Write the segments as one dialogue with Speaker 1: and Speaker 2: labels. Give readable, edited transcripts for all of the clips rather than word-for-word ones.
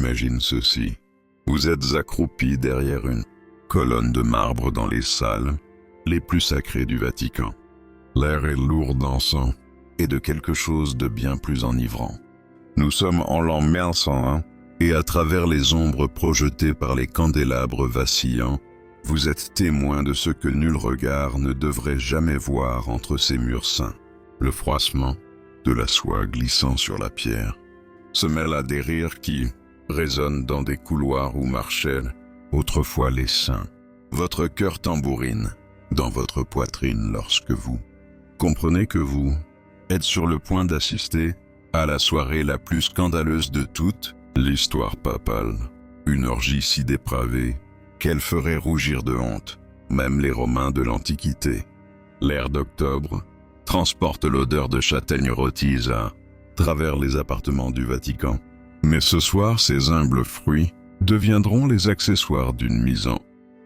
Speaker 1: Imagine ceci. Vous êtes accroupi derrière une colonne de marbre dans les salles les plus sacrées du Vatican. L'air est lourd d'encens et de quelque chose de bien plus enivrant. Nous sommes en l'an 1101 et à travers les ombres projetées par les candélabres vacillants, vous êtes témoin de ce que nul regard ne devrait jamais voir entre ces murs saints. Le froissement de la soie glissant sur la pierre se mêle à des rires qui résonnent dans des couloirs où marchaient autrefois les saints. Votre cœur tambourine dans votre poitrine lorsque vous comprenez que vous êtes sur le point d'assister à la soirée la plus scandaleuse de toute l'histoire papale. Une orgie si dépravée qu'elle ferait rougir de honte même les Romains de l'Antiquité. L'air d'octobre transporte l'odeur de châtaigne rôtie à travers les appartements du Vatican. Mais ce soir, ces humbles fruits deviendront les accessoires d'une mise en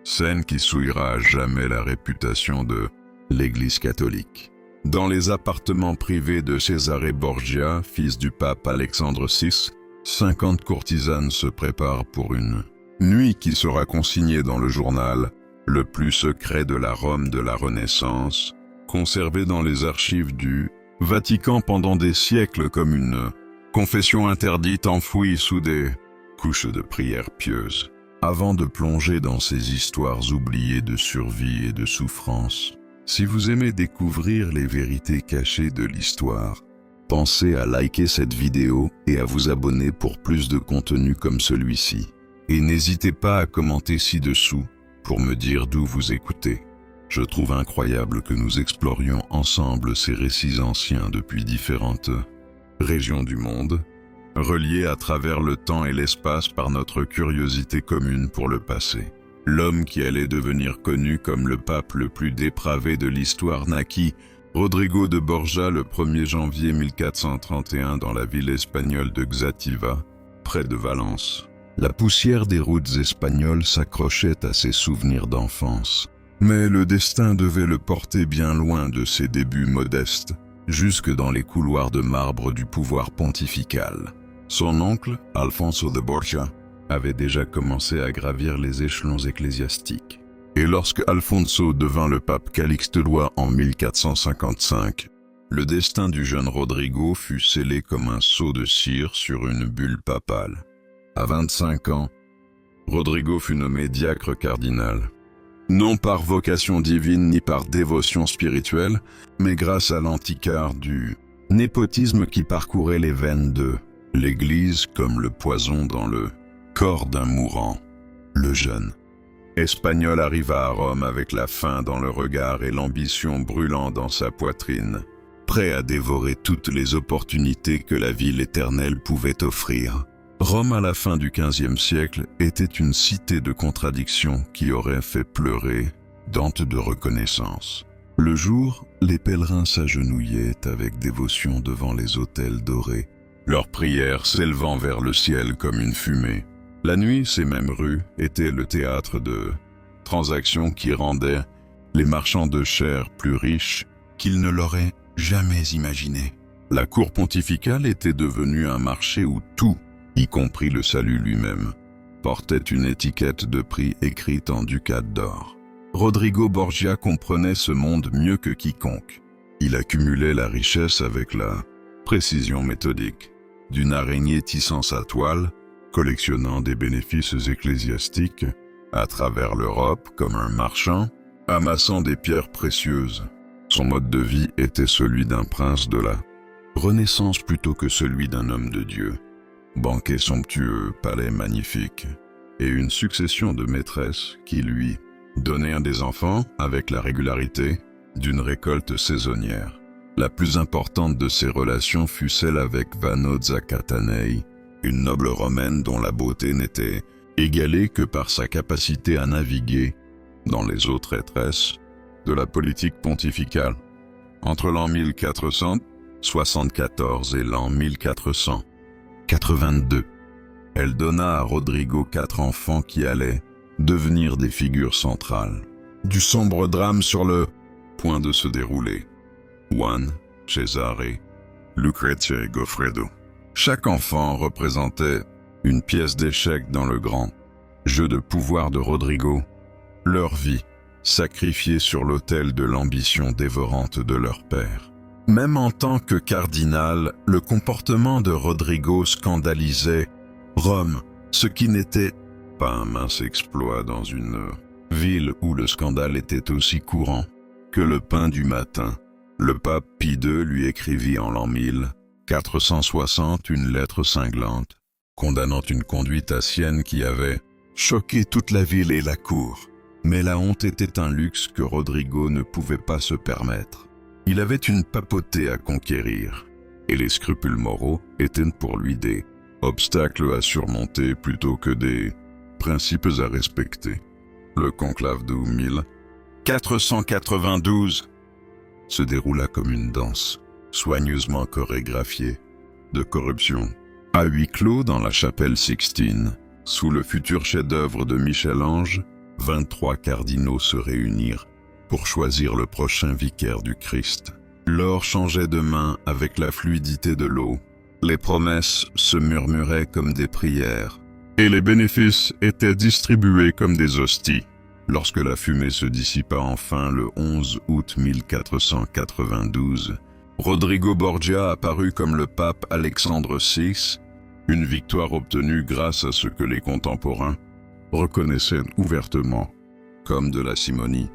Speaker 1: scène qui souillera à jamais la réputation de l'Église catholique. Dans les appartements privés de Cesare Borgia, fils du pape Alexandre VI, 50 courtisanes se préparent pour une nuit qui sera consignée dans le journal le plus secret de la Rome de la Renaissance, conservé dans les archives du Vatican pendant des siècles comme une confession interdite enfouie sous des couches de prières pieuses. Avant de plonger dans ces histoires oubliées de survie et de souffrance, si vous aimez découvrir les vérités cachées de l'histoire, pensez à liker cette vidéo et à vous abonner pour plus de contenu comme celui-ci. Et n'hésitez pas à commenter ci-dessous pour me dire d'où vous écoutez. Je trouve incroyable que nous explorions ensemble ces récits anciens depuis différentes régions du monde, reliés à travers le temps et l'espace par notre curiosité commune pour le passé. L'homme qui allait devenir connu comme le pape le plus dépravé de l'histoire naquit Rodrigo de Borja le 1er janvier 1431 dans la ville espagnole de Xàtiva, près de Valence. La poussière des routes espagnoles s'accrochait à ses souvenirs d'enfance. Mais le destin devait le porter bien loin de ses débuts modestes, jusque dans les couloirs de marbre du pouvoir pontifical. Son oncle, Alfonso de Borja, avait déjà commencé à gravir les échelons ecclésiastiques. Et lorsque Alfonso devint le pape Calixte III en 1455, le destin du jeune Rodrigo fut scellé comme un seau de cire sur une bulle papale. À 25 ans, Rodrigo fut nommé diacre cardinal. Non par vocation divine ni par dévotion spirituelle, mais grâce à l'antiquaire du népotisme qui parcourait les veines de l'Église comme le poison dans le corps d'un mourant. Le jeune Espagnol arriva à Rome avec la faim dans le regard et l'ambition brûlant dans sa poitrine, prêt à dévorer toutes les opportunités que la ville éternelle pouvait offrir. Rome à la fin du XVe siècle était une cité de contradictions qui aurait fait pleurer Dante de reconnaissance. Le jour, les pèlerins s'agenouillaient avec dévotion devant les autels dorés, leurs prières s'élevant vers le ciel comme une fumée. La nuit, ces mêmes rues étaient le théâtre de transactions qui rendaient les marchands de chair plus riches qu'ils ne l'auraient jamais imaginé. La cour pontificale était devenue un marché où tout, y compris le salut lui-même, portait une étiquette de prix écrite en ducats d'or. Rodrigo Borgia comprenait ce monde mieux que quiconque. Il accumulait la richesse avec la précision méthodique d'une araignée tissant sa toile, collectionnant des bénéfices ecclésiastiques à travers l'Europe comme un marchand, amassant des pierres précieuses. Son mode de vie était celui d'un prince de la Renaissance plutôt que celui d'un homme de Dieu. Banquet somptueux, palais magnifique, et une succession de maîtresses qui lui donnaient des enfants avec la régularité d'une récolte saisonnière. La plus importante de ces relations fut celle avec Vanozza Catanei, une noble romaine dont la beauté n'était égalée que par sa capacité à naviguer dans les eaux traîtresses de la politique pontificale. Entre l'an 1474 et l'an 1482, elle donna à Rodrigo 4 enfants qui allaient devenir des figures centrales du sombre drame sur le point de se dérouler. Juan, Cesare, Lucrezia et Goffredo. Chaque enfant représentait une pièce d'échec dans le grand jeu de pouvoir de Rodrigo, leur vie sacrifiée sur l'autel de l'ambition dévorante de leur père. Même en tant que cardinal, le comportement de Rodrigo scandalisait Rome, ce qui n'était pas un mince exploit dans une ville où le scandale était aussi courant que le pain du matin. Le pape Pie II lui écrivit en l'an 1460 une lettre cinglante, condamnant une conduite ancienne qui avait choqué toute la ville et la cour. Mais la honte était un luxe que Rodrigo ne pouvait pas se permettre. Il avait une papauté à conquérir, et les scrupules moraux étaient pour lui des obstacles à surmonter plutôt que des principes à respecter. Le conclave de 1492 se déroula comme une danse, soigneusement chorégraphiée, de corruption. À huis clos dans la chapelle Sixtine, sous le futur chef-d'œuvre de Michel-Ange, 23 cardinaux se réunirent pour choisir le prochain vicaire du Christ. L'or changeait de main avec la fluidité de l'eau. Les promesses se murmuraient comme des prières, et les bénéfices étaient distribués comme des hosties. Lorsque la fumée se dissipa enfin le 11 août 1492, Rodrigo Borgia apparut comme le pape Alexandre VI, une victoire obtenue grâce à ce que les contemporains reconnaissaient ouvertement comme de la simonie,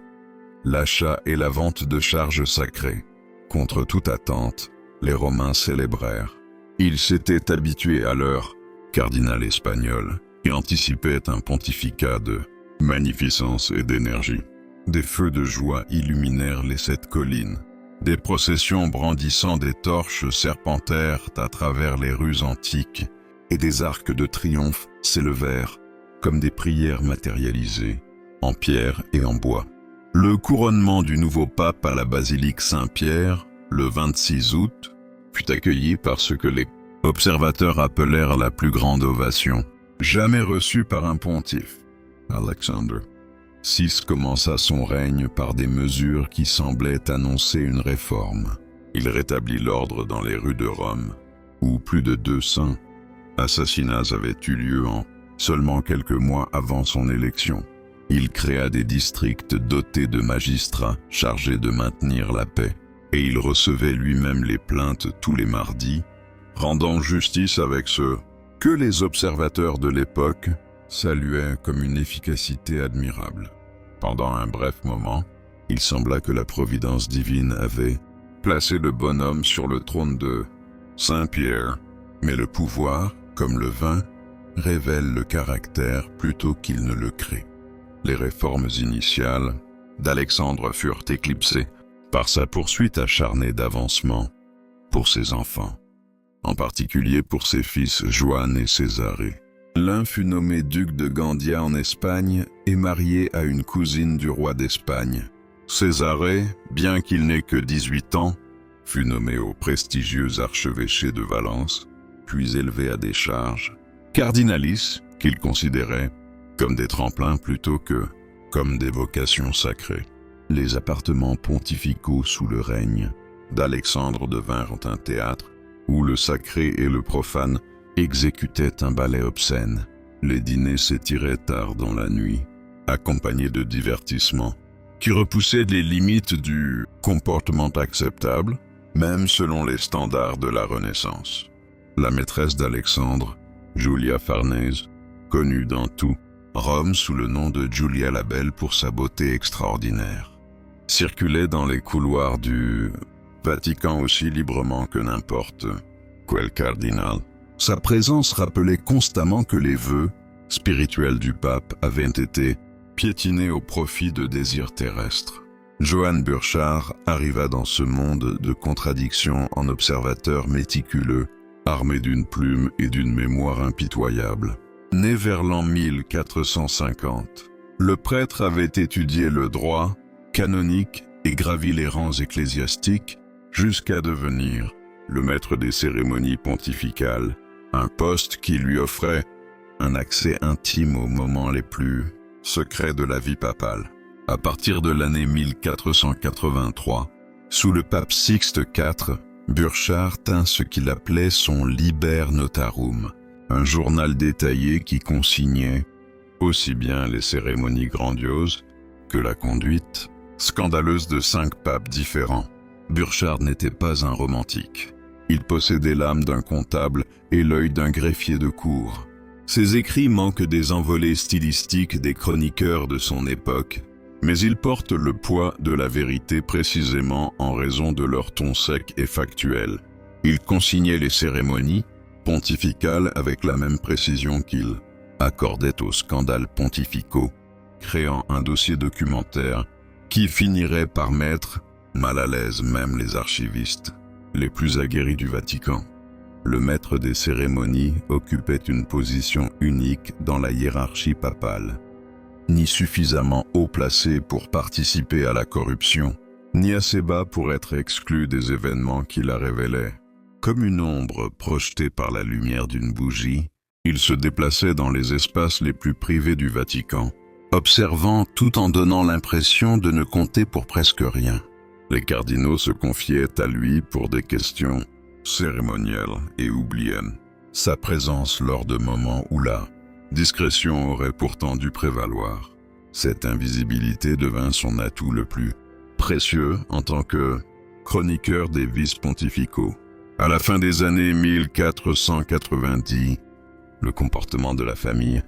Speaker 1: l'achat et la vente de charges sacrées. Contre toute attente, les Romains célébrèrent. Ils s'étaient habitués à leur cardinal espagnol et anticipaient un pontificat de magnificence et d'énergie. Des feux de joie illuminèrent les 7 collines. Des processions brandissant des torches serpentèrent à travers les rues antiques et des arcs de triomphe s'élevèrent comme des prières matérialisées, en pierre et en bois. Le couronnement du nouveau pape à la basilique Saint-Pierre, le 26 août, fut accueilli par ce que les observateurs appelèrent la plus grande ovation jamais reçue par un pontife. Alexandre VI commença son règne par des mesures qui semblaient annoncer une réforme. Il rétablit l'ordre dans les rues de Rome, où plus de 200 assassinats avaient eu lieu en seulement quelques mois avant son élection. Il créa des districts dotés de magistrats chargés de maintenir la paix, et il recevait lui-même les plaintes tous les mardis, rendant justice avec ce que les observateurs de l'époque saluaient comme une efficacité admirable. Pendant un bref moment, il sembla que la providence divine avait placé le bonhomme sur le trône de Saint-Pierre, mais le pouvoir, comme le vin, révèle le caractère plutôt qu'il ne le crée. Les réformes initiales d'Alexandre furent éclipsées par sa poursuite acharnée d'avancement pour ses enfants, en particulier pour ses fils Joan et Césarée. L'un fut nommé duc de Gandia en Espagne et marié à une cousine du roi d'Espagne. Césarée, bien qu'il n'ait que 18 ans, fut nommé au prestigieux archevêché de Valence, puis élevé à des charges cardinalices qu'il considérait comme des tremplins plutôt que comme des vocations sacrées. Les appartements pontificaux sous le règne d'Alexandre devinrent un théâtre où le sacré et le profane exécutaient un ballet obscène. Les dîners s'étiraient tard dans la nuit, accompagnés de divertissements qui repoussaient les limites du comportement acceptable, même selon les standards de la Renaissance. La maîtresse d'Alexandre, Julia Farnèse, connue dans tout Rome sous le nom de Julia la Belle pour sa beauté extraordinaire, circulait dans les couloirs du Vatican aussi librement que n'importe quel cardinal. Sa présence rappelait constamment que les vœux spirituels du pape avaient été piétinés au profit de désirs terrestres. Johann Burchard arriva dans ce monde de contradictions en observateur méticuleux, armé d'une plume et d'une mémoire impitoyable. Né vers l'an 1450, le prêtre avait étudié le droit canonique et gravi les rangs ecclésiastiques jusqu'à devenir le maître des cérémonies pontificales, un poste qui lui offrait un accès intime aux moments les plus secrets de la vie papale. À partir de l'année 1483, sous le pape Sixte IV, Burchard tint ce qu'il appelait son Liber Notarum, un journal détaillé qui consignait aussi bien les cérémonies grandioses que la conduite scandaleuse de 5 papes différents. Burchard n'était pas un romantique. Il possédait l'âme d'un comptable et l'œil d'un greffier de cour. Ses écrits manquent des envolées stylistiques des chroniqueurs de son époque, mais ils portent le poids de la vérité précisément en raison de leur ton sec et factuel. Il consignait les cérémonies pontificales avec la même précision qu'il accordait aux scandales pontificaux, créant un dossier documentaire qui finirait par mettre mal à l'aise même les archivistes les plus aguerris du Vatican. Le maître des cérémonies occupait une position unique dans la hiérarchie papale, ni suffisamment haut placé pour participer à la corruption, ni assez bas pour être exclu des événements qui la révélaient. Comme une ombre projetée par la lumière d'une bougie, il se déplaçait dans les espaces les plus privés du Vatican, observant tout en donnant l'impression de ne compter pour presque rien. Les cardinaux se confiaient à lui pour des questions cérémonielles et oubliennes. Sa présence lors de moments où la discrétion aurait pourtant dû prévaloir. Cette invisibilité devint son atout le plus précieux en tant que chroniqueur des vices pontificaux. À la fin des années 1490, le comportement de la famille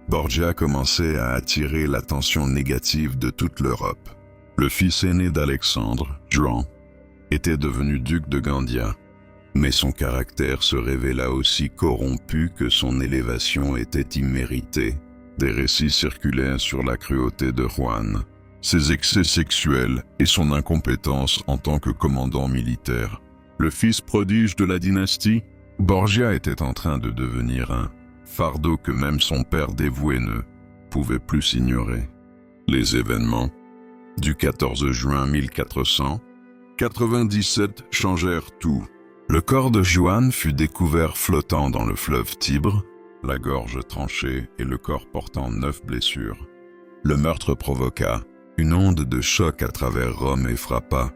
Speaker 1: Borgia commençait à attirer l'attention négative de toute l'Europe. Le fils aîné d'Alexandre, Juan, était devenu duc de Gandia, mais son caractère se révéla aussi corrompu que son élévation était imméritée. Des récits circulaient sur la cruauté de Juan, ses excès sexuels et son incompétence en tant que commandant militaire. Le fils prodige de la dynastie, Borgia était en train de devenir un fardeau que même son père dévoué ne pouvait plus ignorer. Les événements du 14 juin 1497 changèrent tout. Le corps de Juan fut découvert flottant dans le fleuve Tibre, la gorge tranchée et le corps portant 9 blessures. Le meurtre provoqua une onde de choc à travers Rome et frappa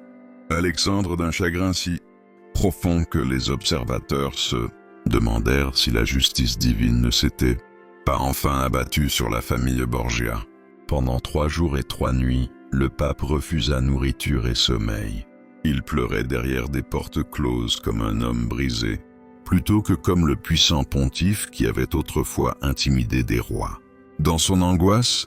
Speaker 1: Alexandre d'un chagrin si profond que les observateurs se demandèrent si la justice divine ne s'était pas enfin abattue sur la famille Borgia. Pendant 3 jours et 3 nuits, le pape refusa nourriture et sommeil. Il pleurait derrière des portes closes comme un homme brisé, plutôt que comme le puissant pontife qui avait autrefois intimidé des rois. Dans son angoisse,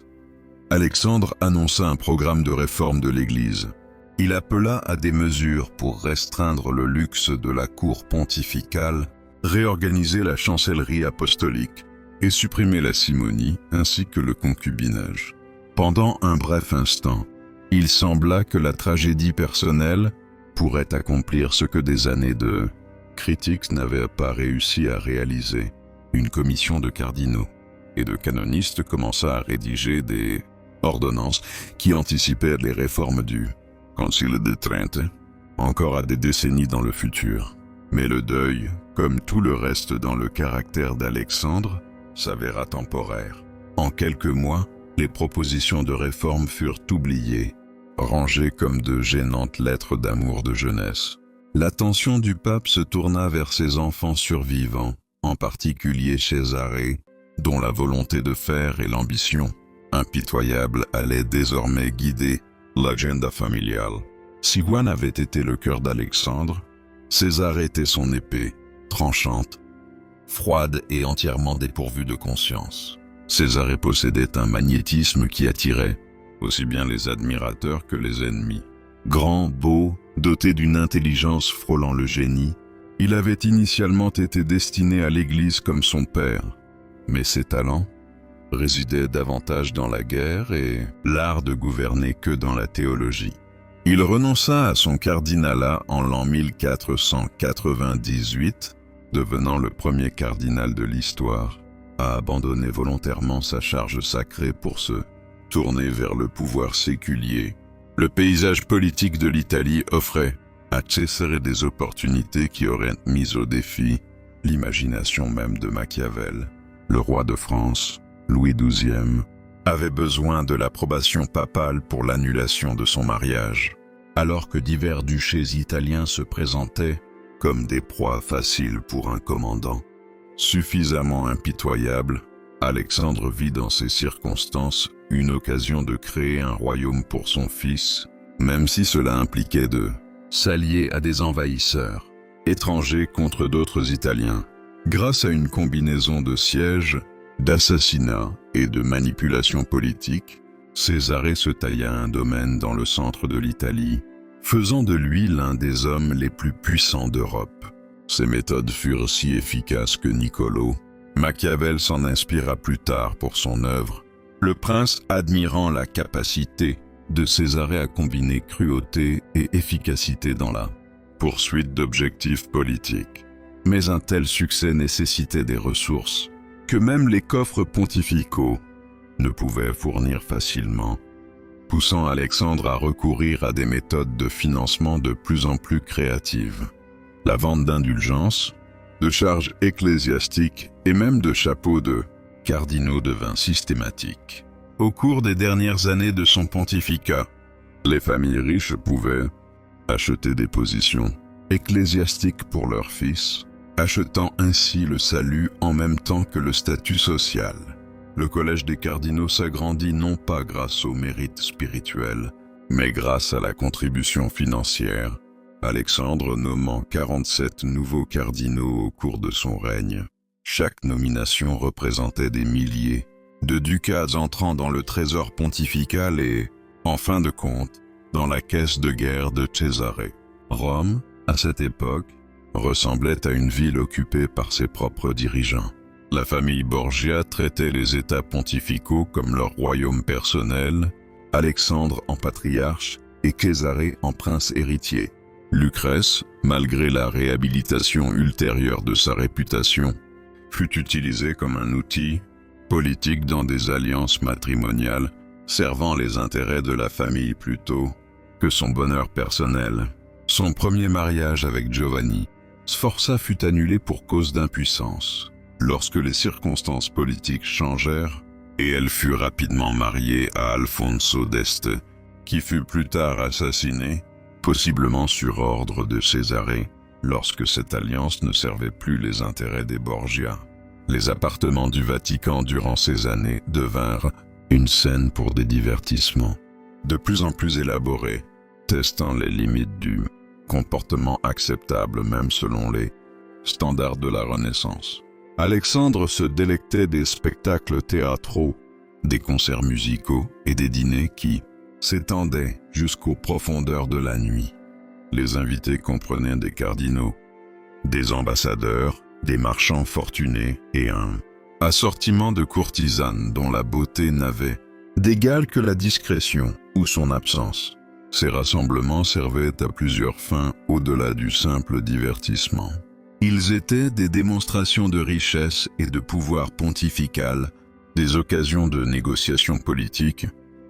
Speaker 1: Alexandre annonça un programme de réforme de l'Église. Il appela à des mesures pour restreindre le luxe de la cour pontificale, réorganiser la chancellerie apostolique et supprimer la simonie ainsi que le concubinage. Pendant un bref instant, il sembla que la tragédie personnelle pourrait accomplir ce que des années de critiques n'avaient pas réussi à réaliser. Une commission de cardinaux et de canonistes commença à rédiger des ordonnances qui anticipaient les réformes du Concile de Trente, encore à des décennies dans le futur. Mais le deuil, comme tout le reste dans le caractère d'Alexandre, s'avéra temporaire. En quelques mois, les propositions de réforme furent oubliées, rangées comme de gênantes lettres d'amour de jeunesse. L'attention du pape se tourna vers ses enfants survivants, en particulier Césarée, dont la volonté de faire et l'ambition impitoyable allaient désormais guider l'agenda familiale. Si Juan avait été le cœur d'Alexandre, César était son épée, tranchante, froide et entièrement dépourvue de conscience. Césarée possédait un magnétisme qui attirait aussi bien les admirateurs que les ennemis. Grand, beau, doté d'une intelligence frôlant le génie, il avait initialement été destiné à l'Église comme son père, mais ses talents résidaient davantage dans la guerre et l'art de gouverner que dans la théologie. Il renonça à son cardinalat en l'an 1498, devenant le premier cardinal de l'histoire à abandonner volontairement sa charge sacrée pour se tourner vers le pouvoir séculier. Le paysage politique de l'Italie offrait à César des opportunités qui auraient mis au défi l'imagination même de Machiavel. Le roi de France, Louis XII, avait besoin de l'approbation papale pour l'annulation de son mariage, alors que divers duchés italiens se présentaient comme des proies faciles pour un commandant. Suffisamment impitoyable, Alexandre vit dans ces circonstances une occasion de créer un royaume pour son fils, même si cela impliquait de s'allier à des envahisseurs étrangers contre d'autres Italiens. Grâce à une combinaison de sièges, d'assassinats et de manipulations politiques, Césarée se tailla un domaine dans le centre de l'Italie, faisant de lui l'un des hommes les plus puissants d'Europe. Ses méthodes furent si efficaces que Niccolò Machiavel s'en inspira plus tard pour son œuvre, le prince admirant la capacité de Césarée à combiner cruauté et efficacité dans la poursuite d'objectifs politiques. Mais un tel succès nécessitait des ressources que même les coffres pontificaux ne pouvaient fournir facilement, poussant Alexandre à recourir à des méthodes de financement de plus en plus créatives. La vente d'indulgences, de charges ecclésiastiques et même de chapeaux de cardinaux devint systématique. Au cours des dernières années de son pontificat, les familles riches pouvaient acheter des positions ecclésiastiques pour leurs fils, achetant ainsi le salut en même temps que le statut social. Le collège des cardinaux s'agrandit non pas grâce au mérite spirituel, mais grâce à la contribution financière, Alexandre nommant 47 nouveaux cardinaux au cours de son règne. Chaque nomination représentait des milliers de ducats entrant dans le trésor pontifical et, en fin de compte, dans la caisse de guerre de Césarée. Rome, à cette époque, ressemblait à une ville occupée par ses propres dirigeants. La famille Borgia traitait les États pontificaux comme leur royaume personnel, Alexandre en patriarche et Césarée en prince héritier. Lucrèce, malgré la réhabilitation ultérieure de sa réputation, fut utilisé comme un outil politique dans des alliances matrimoniales servant les intérêts de la famille plutôt que son bonheur personnel. Son premier mariage avec Giovanni Sforza fut annulé pour cause d'impuissance. Lorsque les circonstances politiques changèrent, et elle fut rapidement mariée à Alfonso d'Este, qui fut plus tard assassiné, possiblement sur ordre de Césarée, lorsque cette alliance ne servait plus les intérêts des Borgia. Les appartements du Vatican durant ces années devinrent une scène pour des divertissements, de plus en plus élaborés, testant les limites du comportement acceptable même selon les standards de la Renaissance. Alexandre se délectait des spectacles théâtraux, des concerts musicaux et des dîners qui s'étendaient jusqu'aux profondeurs de la nuit. Les invités comprenaient des cardinaux, des ambassadeurs, des marchands fortunés et un assortiment de courtisanes dont la beauté n'avait d'égal que la discrétion ou son absence. Ces rassemblements servaient à plusieurs fins au-delà du simple divertissement. Ils étaient des démonstrations de richesse et de pouvoir pontifical, des occasions de négociations politiques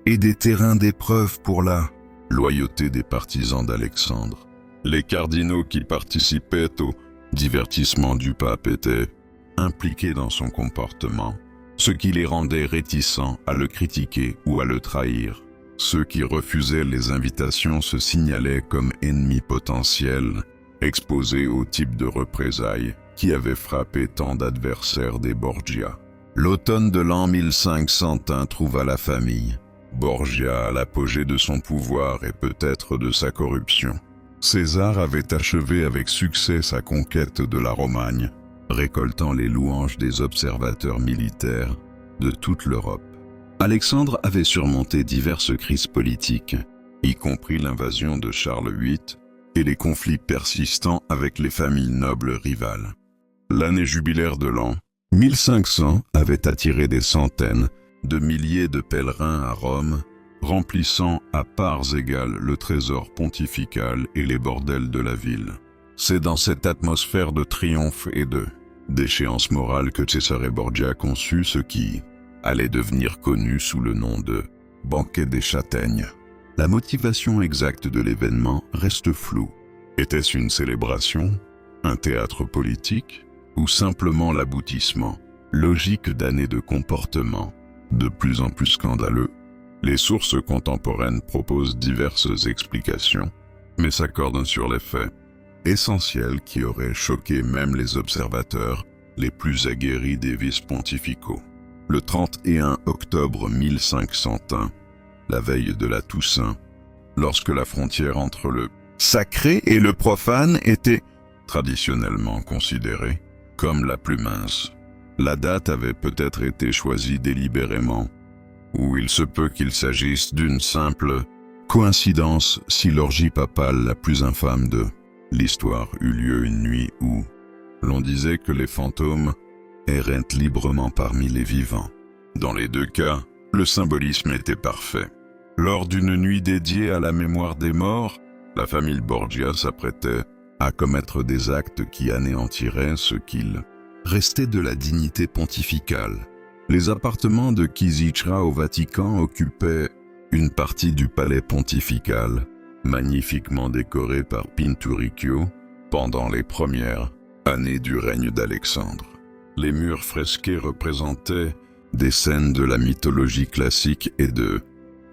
Speaker 1: et des terrains d'épreuve pour la loyauté des partisans d'Alexandre. Les cardinaux qui participaient au divertissement du pape étaient impliqués dans son comportement, ce qui les rendait réticents à le critiquer ou à le trahir. Ceux qui refusaient les invitations se signalaient comme ennemis potentiels, exposés au type de représailles qui avait frappé tant d'adversaires des Borgia. L'automne de l'an 1501 trouva la famille Borgia à l'apogée de son pouvoir et peut-être de sa corruption. César avait achevé avec succès sa conquête de la Romagne, récoltant les louanges des observateurs militaires de toute l'Europe. Alexandre avait surmonté diverses crises politiques, y compris l'invasion de Charles VIII et les conflits persistants avec les familles nobles rivales. L'année jubilaire de l'an 1500 avait attiré des centaines de milliers de pèlerins à Rome, remplissant à parts égales le trésor pontifical et les bordels de la ville. C'est dans cette atmosphère de triomphe et de déchéance morale que Cesare Borgia conçut ce qui allait devenir connu sous le nom de banquet des châtaignes. La motivation exacte de l'événement reste floue. Était-ce une célébration, un théâtre politique, ou simplement l'aboutissement logique d'années de comportement de plus en plus scandaleux? Les sources contemporaines proposent diverses explications, mais s'accordent sur les faits essentiels qui auraient choqué même les observateurs les plus aguerris des vices pontificaux. Le 31 octobre 1501, la veille de la Toussaint, lorsque la frontière entre le sacré et le profane était traditionnellement considérée comme la plus mince, la date avait peut-être été choisie délibérément, ou il se peut qu'il s'agisse d'une simple coïncidence si l'orgie papale la plus infâme de l'histoire eut lieu une nuit où l'on disait que les fantômes erraient librement parmi les vivants. Dans les deux cas, le symbolisme était parfait. Lors d'une nuit dédiée à la mémoire des morts, la famille Borgia s'apprêtait à commettre des actes qui anéantiraient ce qu'il restait de la dignité pontificale. Les appartements de Kizicra au Vatican occupaient une partie du palais pontifical, magnifiquement décoré par Pinturicchio pendant les premières années du règne d'Alexandre. Les murs fresqués représentaient des scènes de la mythologie classique et de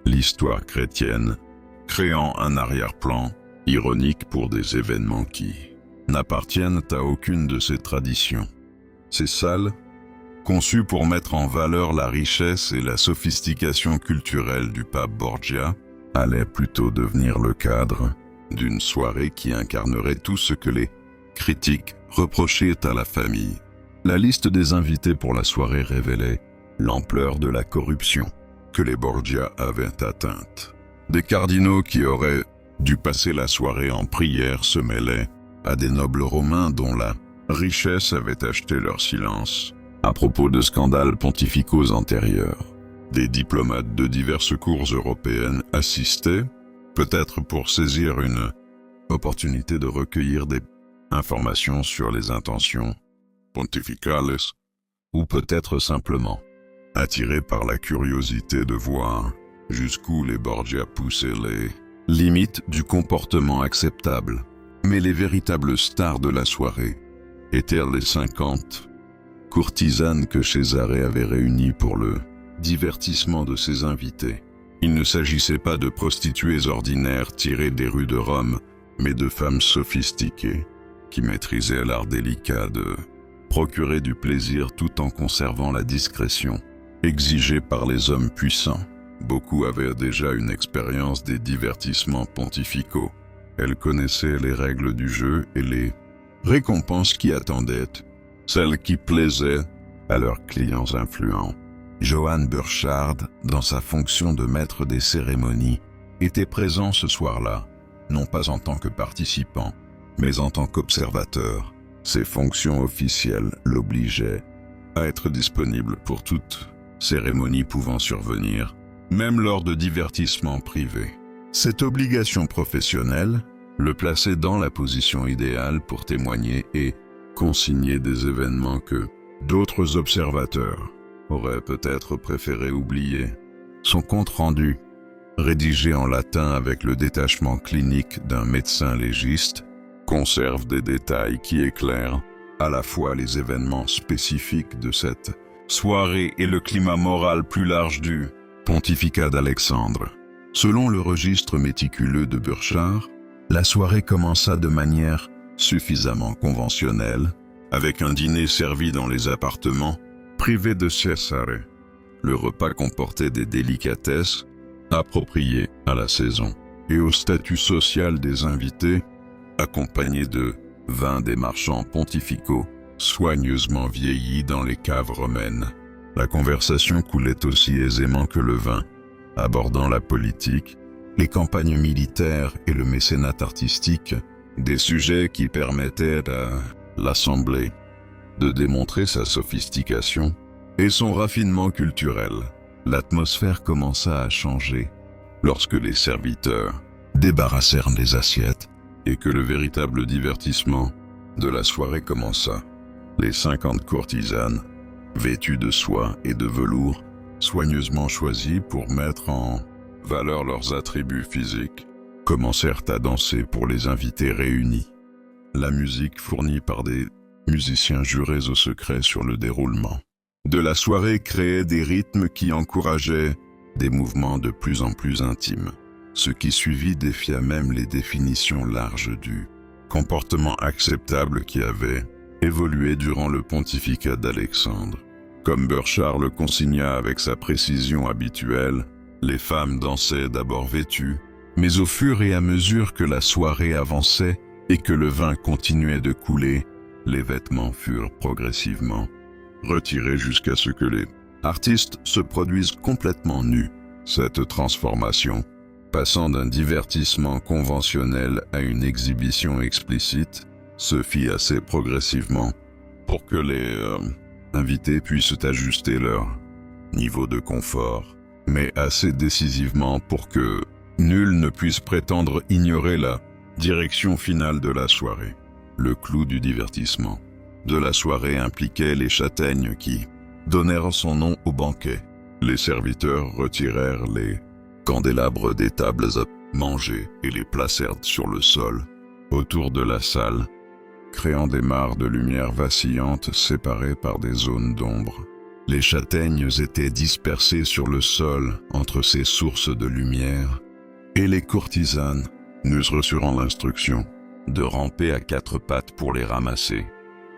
Speaker 1: l'histoire chrétienne, créant un arrière-plan ironique pour des événements qui n'appartiennent à aucune de ces traditions. Ces salles, conçues pour mettre en valeur la richesse et la sophistication culturelle du pape Borgia, allaient plutôt devenir le cadre d'une soirée qui incarnerait tout ce que les critiques reprochaient à la famille. La liste des invités pour la soirée révélait l'ampleur de la corruption que les Borgia avaient atteinte. Des cardinaux qui auraient dû passer la soirée en prière se mêlaient à des nobles romains dont la richesse avait acheté leur silence à propos de scandales pontificaux antérieurs. Des diplomates de diverses cours européennes assistaient, peut-être pour saisir une opportunité de recueillir des informations sur les intentions pontificales, ou peut-être simplement attirés par la curiosité de voir jusqu'où les Borgia poussaient les limites du comportement acceptable. Mais les véritables stars de la soirée étaient les 50 courtisanes que César avait réunies pour le divertissement de ses invités. Il ne s'agissait pas de prostituées ordinaires tirées des rues de Rome, mais de femmes sophistiquées qui maîtrisaient l'art délicat de procurer du plaisir tout en conservant la discrétion exigée par les hommes puissants. Beaucoup avaient déjà une expérience des divertissements pontificaux. Elles connaissaient les règles du jeu et les récompenses qui attendaient, celles qui plaisaient à leurs clients influents. Johann Burchard, dans sa fonction de maître des cérémonies, était présent ce soir-là, non pas en tant que participant, mais en tant qu'observateur. Ses fonctions officielles l'obligeaient à être disponible pour toute cérémonie pouvant survenir, même lors de divertissements privés. Cette obligation professionnelle le plaçait dans la position idéale pour témoigner et consigner des événements que d'autres observateurs auraient peut-être préféré oublier. Son compte-rendu, rédigé en latin avec le détachement clinique d'un médecin légiste, conserve des détails qui éclairent à la fois les événements spécifiques de cette soirée et le climat moral plus large du pontificat d'Alexandre. Selon le registre méticuleux de Burchard, la soirée commença de manière suffisamment conventionnelle, avec un dîner servi dans les appartements privés de Cesare. Le repas comportait des délicatesses appropriées à la saison et au statut social des invités, accompagnés de vins des marchands pontificaux, soigneusement vieillis dans les caves romaines. La conversation coulait aussi aisément que le vin, abordant la politique, les campagnes militaires et le mécénat artistique, des sujets qui permettaient à l'Assemblée de démontrer sa sophistication et son raffinement culturel. L'atmosphère commença à changer lorsque les serviteurs débarrassèrent les assiettes et que le véritable divertissement de la soirée commença. Les 50 courtisanes, vêtues de soie et de velours, soigneusement choisies pour mettre en valeur leurs attributs physiques, commencèrent à danser pour les invités réunis. La musique fournie par des musiciens jurés au secret sur le déroulement de la soirée créait des rythmes qui encourageaient des mouvements de plus en plus intimes. Ce qui suivit défia même les définitions larges du comportement acceptable qui avait évolué durant le pontificat d'Alexandre. Comme Burchard le consigna avec sa précision habituelle, les femmes dansaient d'abord vêtues, mais au fur et à mesure que la soirée avançait et que le vin continuait de couler, les vêtements furent progressivement retirés jusqu'à ce que les artistes se produisent complètement nus. Cette transformation, passant d'un divertissement conventionnel à une exhibition explicite, se fit assez progressivement pour que les invités puissent ajuster leur niveau de confort, mais assez décisivement pour que nul ne puisse prétendre ignorer la direction finale de la soirée. Le clou du divertissement de la soirée impliquait les châtaignes qui donnèrent son nom au banquet. Les serviteurs retirèrent les candélabres des tables à manger et les placèrent sur le sol, autour de la salle, créant des mares de lumière vacillantes séparées par des zones d'ombre. Les châtaignes étaient dispersées sur le sol entre ces sources de lumière, et les courtisanes n'eussent reçurant l'instruction de ramper à quatre pattes pour les ramasser.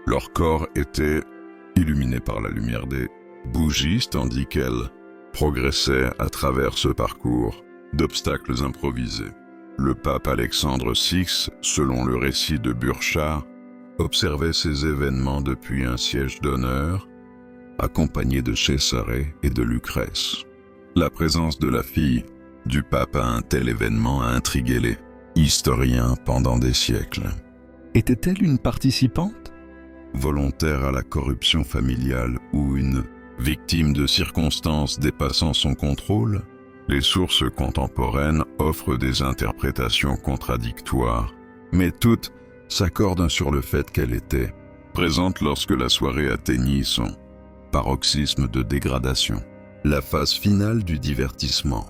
Speaker 1: Leur corps était illuminé par la lumière des bougies, tandis qu'elles progressaient à travers ce parcours d'obstacles improvisés. Le pape Alexandre VI, selon le récit de Burchard, observait ces événements depuis un siège d'honneur, accompagné de Césarée et de Lucrèce. La présence de la fille du pape à un tel événement a intrigué les historiens pendant des siècles. Était-elle une participante volontaire à la corruption familiale ou une victime de circonstances dépassant son contrôle? Les sources contemporaines offrent des interprétations contradictoires, mais toutes s'accordent sur le fait qu'elle était présente lorsque la soirée atteignit son paroxysme de dégradation. La phase finale du divertissement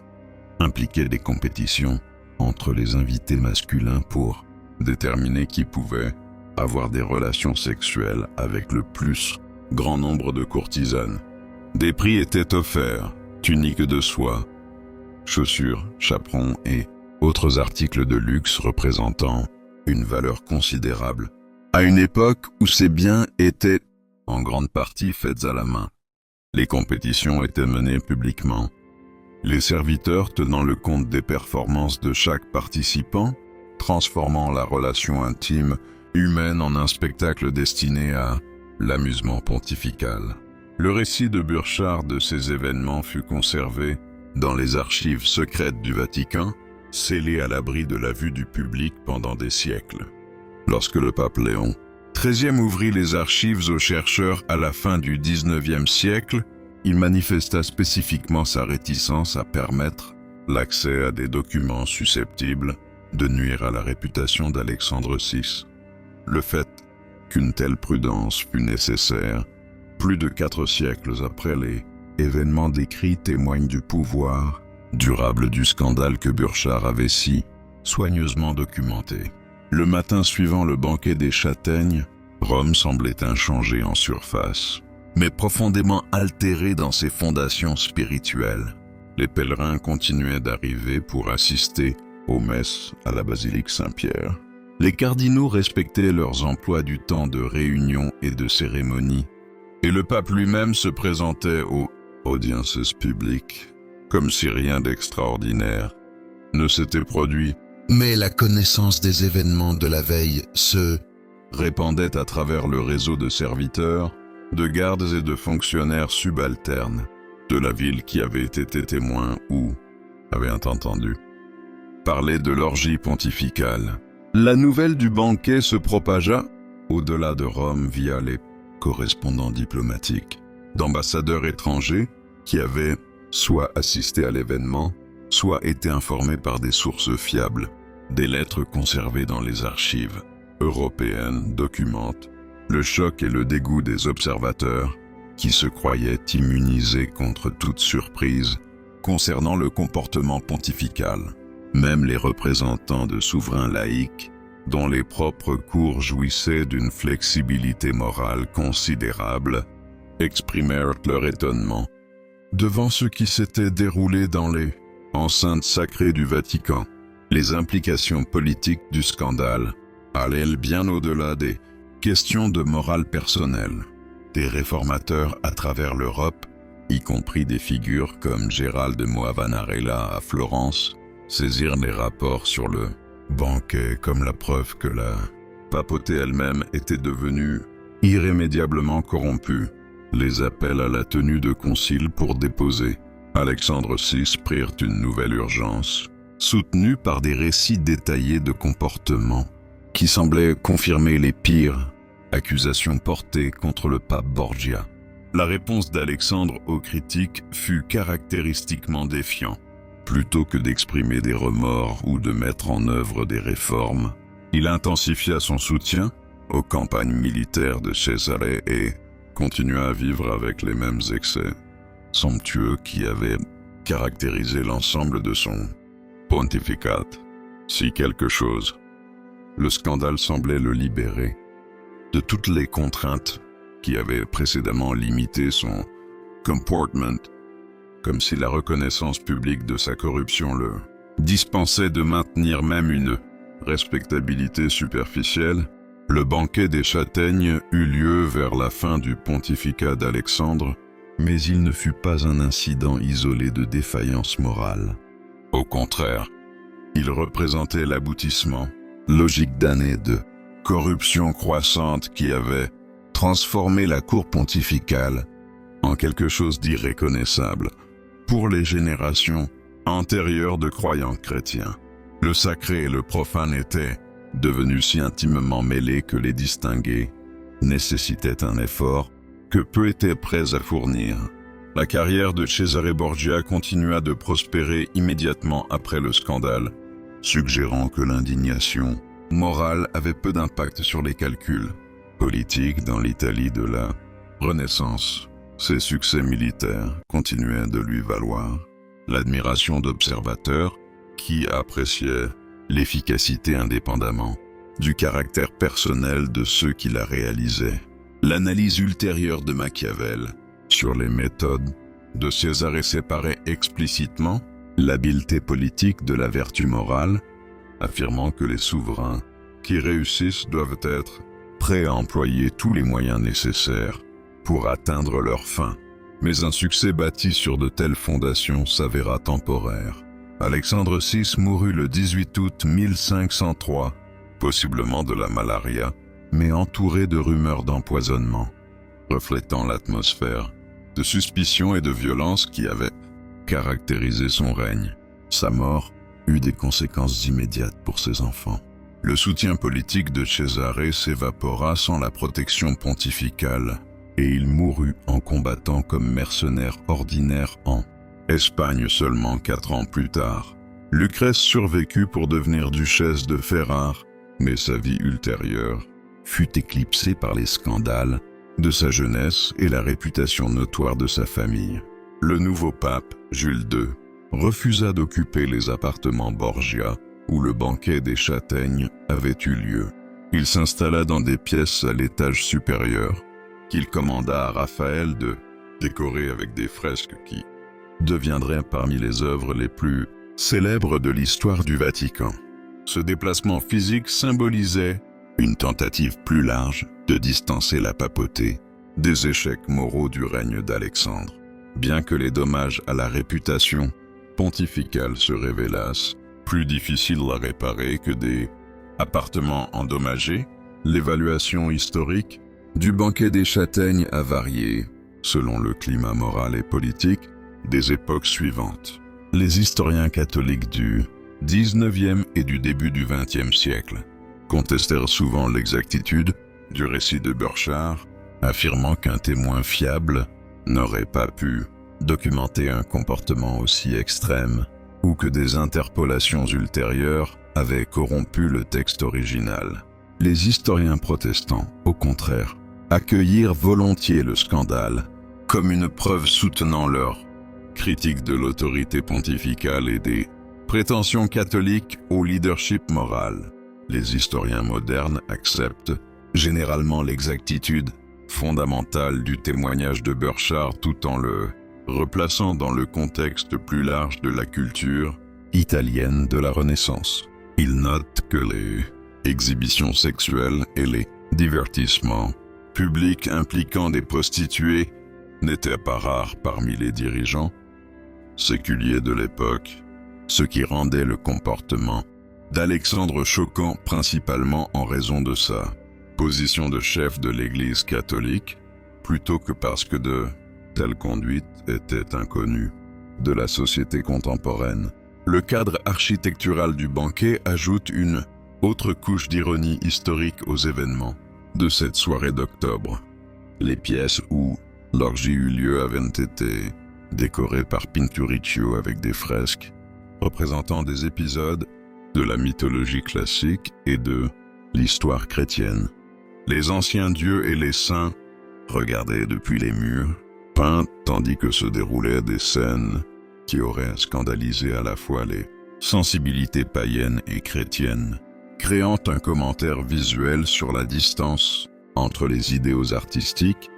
Speaker 1: impliquait des compétitions entre les invités masculins pour déterminer qui pouvait avoir des relations sexuelles avec le plus grand nombre de courtisanes. Des prix étaient offerts, tuniques de soie, chaussures, chaperons et autres articles de luxe représentant une valeur considérable, à une époque où ces biens étaient en grande partie faits à la main. Les compétitions étaient menées publiquement, les serviteurs tenant le compte des performances de chaque participant, transformant la relation intime humaine en un spectacle destiné à l'amusement pontifical. Le récit de Burchard de ces événements fut conservé dans les archives secrètes du Vatican, scellé à l'abri de la vue du public pendant des siècles. Lorsque le pape Léon XIII ouvrit les archives aux chercheurs à la fin du XIXe siècle, il manifesta spécifiquement sa réticence à permettre l'accès à des documents susceptibles de nuire à la réputation d'Alexandre VI. Le fait qu'une telle prudence fût nécessaire, plus de 4 siècles après les événements décrits, témoigne du pouvoir durable du scandale que Burchard avait si soigneusement documenté. Le matin suivant le banquet des châtaignes, Rome semblait inchangée en surface, mais profondément altérée dans ses fondations spirituelles. Les pèlerins continuaient d'arriver pour assister aux messes à la basilique Saint-Pierre. Les cardinaux respectaient leurs emplois du temps de réunion et de cérémonie, et le pape lui-même se présentait aux audiences publiques, comme si rien d'extraordinaire ne s'était produit. Mais la connaissance des événements de la veille se répandait à travers le réseau de serviteurs, de gardes et de fonctionnaires subalternes de la ville qui avaient été témoins ou avaient entendu parler de l'orgie pontificale. La nouvelle du banquet se propagea au-delà de Rome via les correspondants diplomatiques d'ambassadeurs étrangers qui avaient soit assisté à l'événement, soit été informés par des sources fiables. Des lettres conservées dans les archives européennes documentent le choc et le dégoût des observateurs qui se croyaient immunisés contre toute surprise concernant le comportement pontifical. Même les représentants de souverains laïcs, dont les propres cours jouissaient d'une flexibilité morale considérable, exprimèrent leur étonnement devant ce qui s'était déroulé dans les enceintes sacrées du Vatican. Les implications politiques du scandale allaient bien au-delà des Question de morale personnelle. Des réformateurs à travers l'Europe, y compris des figures comme Gérald de Moavanarella à Florence, saisirent les rapports sur le banquet comme la preuve que la papauté elle-même était devenue irrémédiablement corrompue. Les appels à la tenue de conciles pour déposer Alexandre VI prirent une nouvelle urgence, soutenus par des récits détaillés de comportements qui semblaient confirmer les pires accusations portées contre le pape Borgia. La réponse d'Alexandre aux critiques fut caractéristiquement défiant. Plutôt que d'exprimer des remords ou de mettre en œuvre des réformes, il intensifia son soutien aux campagnes militaires de Césarée et continua à vivre avec les mêmes excès somptueux qui avaient caractérisé l'ensemble de son pontificat. Si quelque chose, le scandale semblait le libérer de toutes les contraintes qui avaient précédemment limité son comportement, comme si la reconnaissance publique de sa corruption le dispensait de maintenir même une respectabilité superficielle. Le banquet des châtaignes eut lieu vers la fin du pontificat d'Alexandre, mais il ne fut pas un incident isolé de défaillance morale. Au contraire, il représentait l'aboutissement logique d'années de corruption croissante qui avait transformé la cour pontificale en quelque chose d'irréconnaissable pour les générations antérieures de croyants chrétiens. Le sacré et le profane étaient devenus si intimement mêlés que les distinguer nécessitait un effort que peu étaient prêts à fournir. La carrière de Cesare Borgia continua de prospérer immédiatement après le scandale, suggérant que l'indignation morale avait peu d'impact sur les calculs politiques dans l'Italie de la Renaissance. Ses succès militaires continuaient de lui valoir l'admiration d'observateurs qui appréciaient l'efficacité indépendamment du caractère personnel de ceux qui la réalisaient. L'analyse ultérieure de Machiavel sur les méthodes de César séparait explicitement l'habileté politique de la vertu morale, affirmant que les souverains qui réussissent doivent être prêts à employer tous les moyens nécessaires pour atteindre leur fin. Mais un succès bâti sur de telles fondations s'avéra temporaire. Alexandre VI mourut le 18 août 1503, possiblement de la malaria, mais entouré de rumeurs d'empoisonnement, reflétant l'atmosphère de suspicion et de violence qui avait caractérisé son règne. Sa mort eut des conséquences immédiates pour ses enfants. Le soutien politique de Césarée s'évapora sans la protection pontificale, et il mourut en combattant comme mercenaire ordinaire en Espagne seulement 4 ans plus tard. Lucrèce survécut pour devenir duchesse de Ferrare, mais sa vie ultérieure fut éclipsée par les scandales de sa jeunesse et la réputation notoire de sa famille. Le nouveau pape, Jules II, refusa d'occuper les appartements Borgia où le banquet des châtaignes avait eu lieu. Il s'installa dans des pièces à l'étage supérieur qu'il commanda à Raphaël de décorer avec des fresques qui deviendraient parmi les œuvres les plus célèbres de l'histoire du Vatican. Ce déplacement physique symbolisait une tentative plus large de distancer la papauté des échecs moraux du règne d'Alexandre. Bien que les dommages à la réputation pontificale se révélassent plus difficiles à réparer que des appartements endommagés, l'évaluation historique du banquet des châtaignes a varié selon le climat moral et politique des époques suivantes. Les historiens catholiques du XIXe et du début du XXe siècle contestèrent souvent l'exactitude du récit de Burchard, affirmant qu'un témoin fiable n'aurait pas pu documenter un comportement aussi extrême ou que des interpolations ultérieures avaient corrompu le texte original. Les historiens protestants, au contraire, accueillirent volontiers le scandale comme une preuve soutenant leur critique de l'autorité pontificale et des prétentions catholiques au leadership moral. Les historiens modernes acceptent généralement l'exactitude fondamentale du témoignage de Burchard tout en le replaçant dans le contexte plus large de la culture italienne de la Renaissance. Ils notent que les exhibitions sexuelles et les divertissements publics impliquant des prostituées n'étaient pas rares parmi les dirigeants séculiers de l'époque, ce qui rendait le comportement d'Alexandre choquant principalement en raison de sa position de chef de l'Église catholique, plutôt que parce que de telles conduites étaient inconnues de la société contemporaine. Le cadre architectural du banquet ajoute une autre couche d'ironie historique aux événements de cette soirée d'octobre. Les pièces où l'orgie eut lieu avaient été décorées par Pinturicchio avec des fresques représentant des épisodes de la mythologie classique et de l'histoire chrétienne. Les anciens dieux et les saints regardaient depuis les murs, peints tandis que se déroulaient des scènes qui auraient scandalisé à la fois les sensibilités païennes et chrétiennes, créant un commentaire visuel sur la distance entre les idéaux artistiques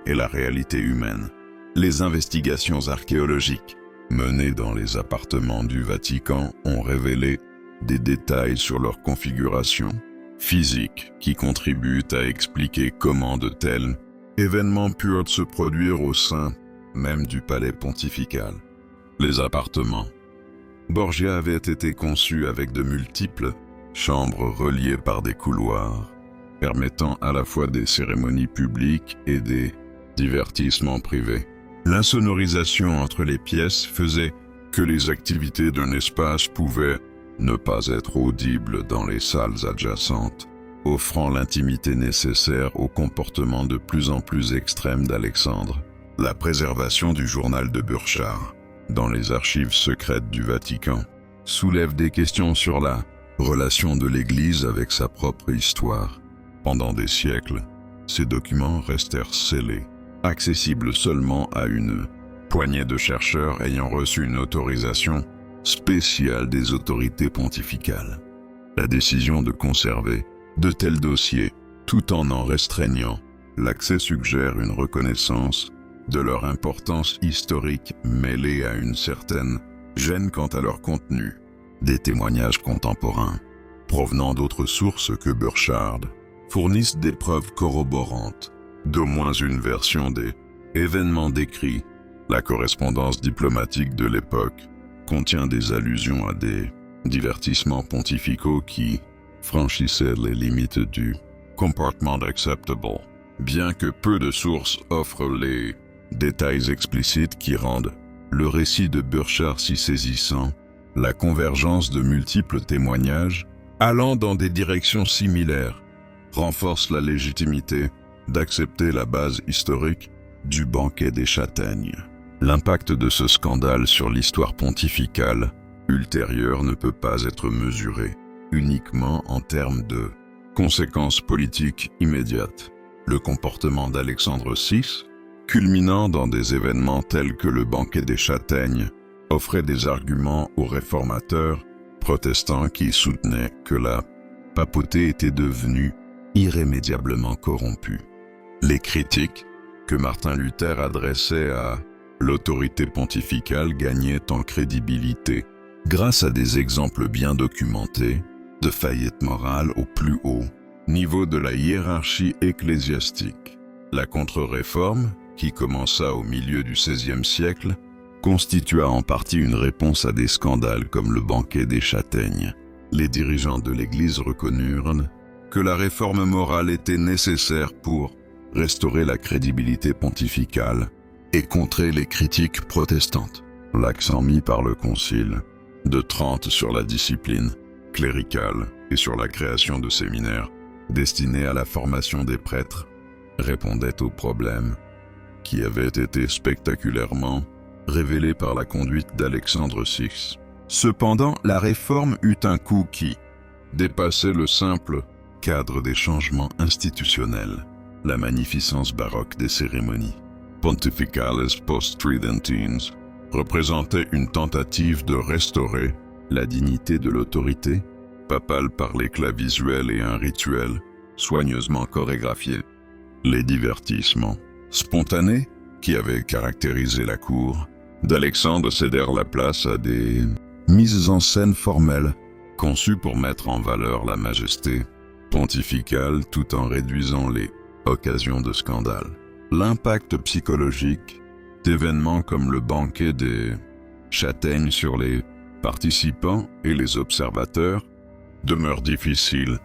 Speaker 1: et la réalité humaine. Les investigations archéologiques menées dans les appartements du Vatican ont révélé des détails sur leur configuration physique qui contribuent à expliquer comment de tels événements purent se produire au sein même du palais pontifical. Les appartements Borgia avait été conçus avec de multiples chambres reliées par des couloirs, permettant à la fois des cérémonies publiques et des divertissements privés. L'insonorisation entre les pièces faisait que les activités d'un espace pouvaient ne pas être audibles dans les salles adjacentes, offrant l'intimité nécessaire au comportement de plus en plus extrême d'Alexandre. La préservation du journal de Burchard dans les archives secrètes du Vatican soulève des questions sur la relation de l'Église avec sa propre histoire. Pendant des siècles, ces documents restèrent scellés, accessibles seulement à une poignée de chercheurs ayant reçu une autorisation spéciale des autorités pontificales. La décision de conserver de tels dossiers, tout en restreignant l'accès, suggère une reconnaissance de leur importance historique mêlée à une certaine gêne quant à leur contenu. Des témoignages contemporains, provenant d'autres sources que Burchard, fournissent des preuves corroborantes d'au moins une version des événements décrits. La correspondance diplomatique de l'époque contient des allusions à des divertissements pontificaux qui franchissaient les limites du comportement acceptable, bien que peu de sources offrent les détails explicites qui rendent le récit de Burchard si saisissant. La convergence de multiples témoignages allant dans des directions similaires renforce la légitimité d'accepter la base historique du banquet des châtaignes. L'impact de ce scandale sur l'histoire pontificale ultérieure ne peut pas être mesuré uniquement en termes de conséquences politiques immédiates. Le comportement d'Alexandre VI, culminant dans des événements tels que le banquet des châtaignes, offrait des arguments aux réformateurs protestants qui soutenaient que la papauté était devenue irrémédiablement corrompue. Les critiques que Martin Luther adressait à l'autorité pontificale gagnaient en crédibilité grâce à des exemples bien documentés de faillites morales au plus haut niveau de la hiérarchie ecclésiastique. La contre-réforme, qui commença au milieu du XVIe siècle, constitua en partie une réponse à des scandales comme le banquet des châtaignes. Les dirigeants de l'Église reconnurent que la réforme morale était nécessaire pour restaurer la crédibilité pontificale et contrer les critiques protestantes. L'accent mis par le Concile de Trente sur la discipline cléricale et sur la création de séminaires destinés à la formation des prêtres répondait aux problèmes qui avaient été spectaculairement révélés par la conduite d'Alexandre VI. Cependant, la réforme eut un coût qui dépassait le simple cadre des changements institutionnels. La magnificence baroque des cérémonies Pontificales Post-Tridentines représentait une tentative de restaurer la dignité de l'autorité papale par l'éclat visuel et un rituel soigneusement chorégraphié. Les divertissements spontanés qui avaient caractérisé la cour d'Alexandre cédèrent la place à des mises en scène formelles conçues pour mettre en valeur la majesté pontificale tout en réduisant les occasions de scandale. L'impact psychologique d'événements comme le banquet des châtaignes sur les participants et les observateurs demeure difficile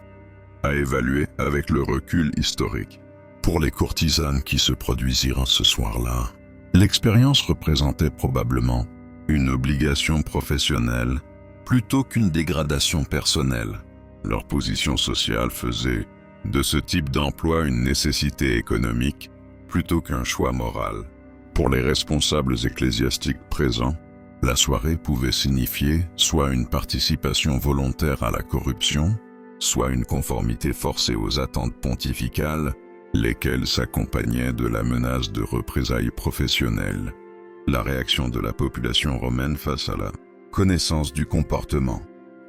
Speaker 1: à évaluer avec le recul historique. Pour les courtisanes qui se produisirent ce soir-là, l'expérience représentait probablement une obligation professionnelle plutôt qu'une dégradation personnelle. Leur position sociale faisait de ce type d'emploi une nécessité économique plutôt qu'un choix moral. Pour les responsables ecclésiastiques présents, la soirée pouvait signifier soit une participation volontaire à la corruption, soit une conformité forcée aux attentes pontificales, lesquelles s'accompagnaient de la menace de représailles professionnelles. La réaction de la population romaine face à la connaissance du comportement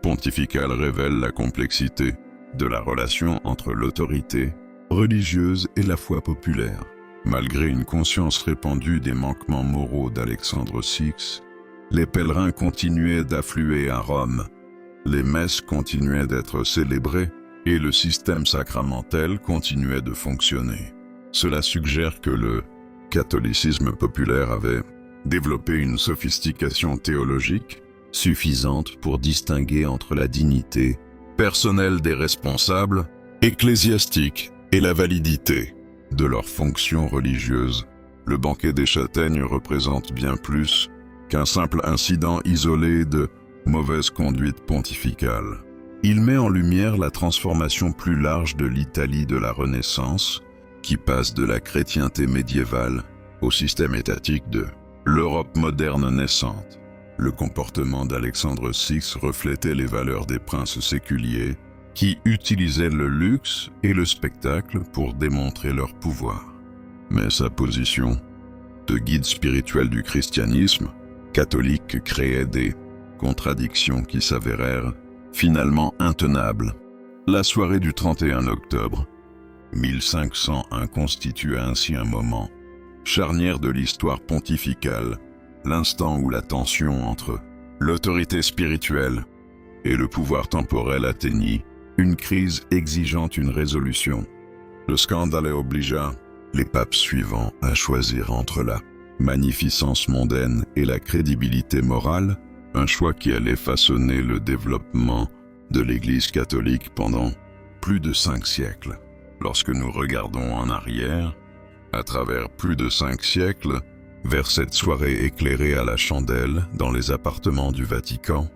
Speaker 1: pontifical révèle la complexité de la relation entre l'autorité religieuse et la foi populaire. Malgré une conscience répandue des manquements moraux d'Alexandre VI, les pèlerins continuaient d'affluer à Rome, les messes continuaient d'être célébrées et le système sacramentel continuait de fonctionner. Cela suggère que le catholicisme populaire avait développé une sophistication théologique suffisante pour distinguer entre la dignité personnelle des responsables ecclésiastiques et la validité de leurs fonctions religieuses. Le banquet des châtaignes représente bien plus qu'un simple incident isolé de mauvaise conduite pontificale. Il met en lumière la transformation plus large de l'Italie de la Renaissance, qui passe de la chrétienté médiévale au système étatique de l'Europe moderne naissante. Le comportement d'Alexandre VI reflétait les valeurs des princes séculiers qui utilisaient le luxe et le spectacle pour démontrer leur pouvoir. Mais sa position de guide spirituel du christianisme catholique créait des contradictions qui s'avérèrent finalement intenables. La soirée du 31 octobre 1501 constitua ainsi un moment charnière de l'histoire pontificale, l'instant où la tension entre l'autorité spirituelle et le pouvoir temporel atteignit une crise exigeant une résolution. Le scandale obligea les papes suivants à choisir entre la magnificence mondaine et la crédibilité morale, un choix qui allait façonner le développement de l'Église catholique pendant plus de 5 siècles. Lorsque nous regardons en arrière, à travers plus de 5 siècles, vers cette soirée éclairée à la chandelle dans les appartements du Vatican,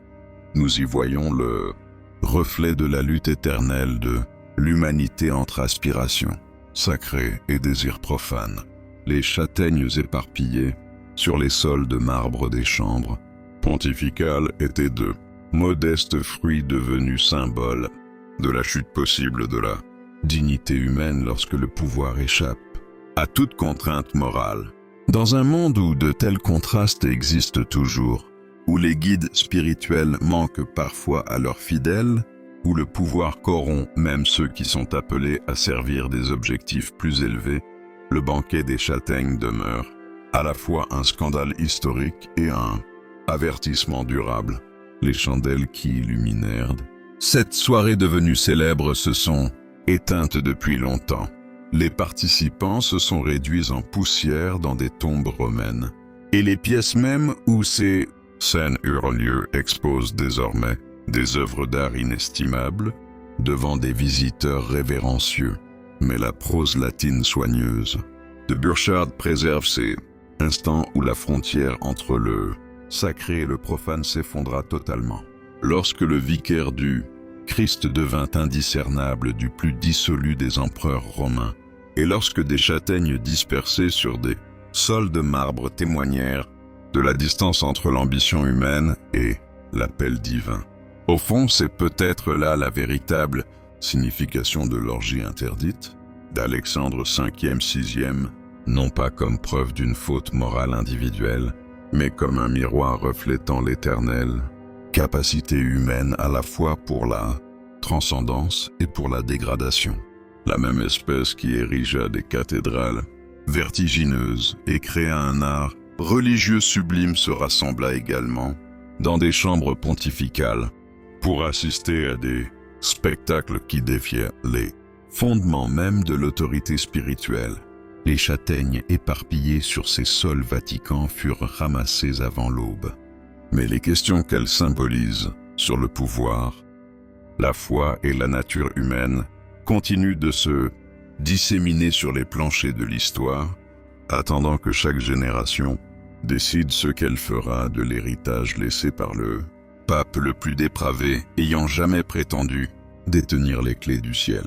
Speaker 1: nous y voyons le reflet de la lutte éternelle de l'humanité entre aspirations sacrées et désirs profanes. Les châtaignes éparpillées sur les sols de marbre des chambres pontificales étaient de modestes fruits devenus symboles de la chute possible de la dignité humaine lorsque le pouvoir échappe à toute contrainte morale. Dans un monde où de tels contrastes existent toujours, où les guides spirituels manquent parfois à leurs fidèles, où le pouvoir corrompt même ceux qui sont appelés à servir des objectifs plus élevés, le banquet des châtaignes demeure à la fois un scandale historique et un avertissement durable. Les chandelles qui illuminèrent cette soirée devenue célèbre se sont éteintes depuis longtemps. Les participants se sont réduits en poussière dans des tombes romaines. Et les pièces mêmes où ces scènes eurent lieu exposent désormais des œuvres d'art inestimables devant des visiteurs révérencieux. Mais la prose latine soigneuse de Burchard préserve ces instants où la frontière entre le sacré et le profane s'effondra totalement. Lorsque le vicaire du Christ devint indiscernable du plus dissolu des empereurs romains, et lorsque des châtaignes dispersées sur des sols de marbre témoignèrent de la distance entre l'ambition humaine et l'appel divin. Au fond, c'est peut-être là la véritable signification de l'orgie interdite d'Alexandre Ve, VIe, non pas comme preuve d'une faute morale individuelle, mais comme un miroir reflétant l'éternelle capacité humaine à la fois pour la transcendance et pour la dégradation. La même espèce qui érigea des cathédrales vertigineuses et créa un art religieux sublime se rassembla également dans des chambres pontificales pour assister à des spectacle qui défiait les fondements même de l'autorité spirituelle. Les châtaignes éparpillées sur ces sols vaticans furent ramassées avant l'aube. Mais les questions qu'elles symbolisent sur le pouvoir, la foi et la nature humaine continuent de se disséminer sur les planchers de l'histoire, attendant que chaque génération décide ce qu'elle fera de l'héritage laissé par le pape le plus dépravé ayant jamais prétendu détenir les clés du ciel.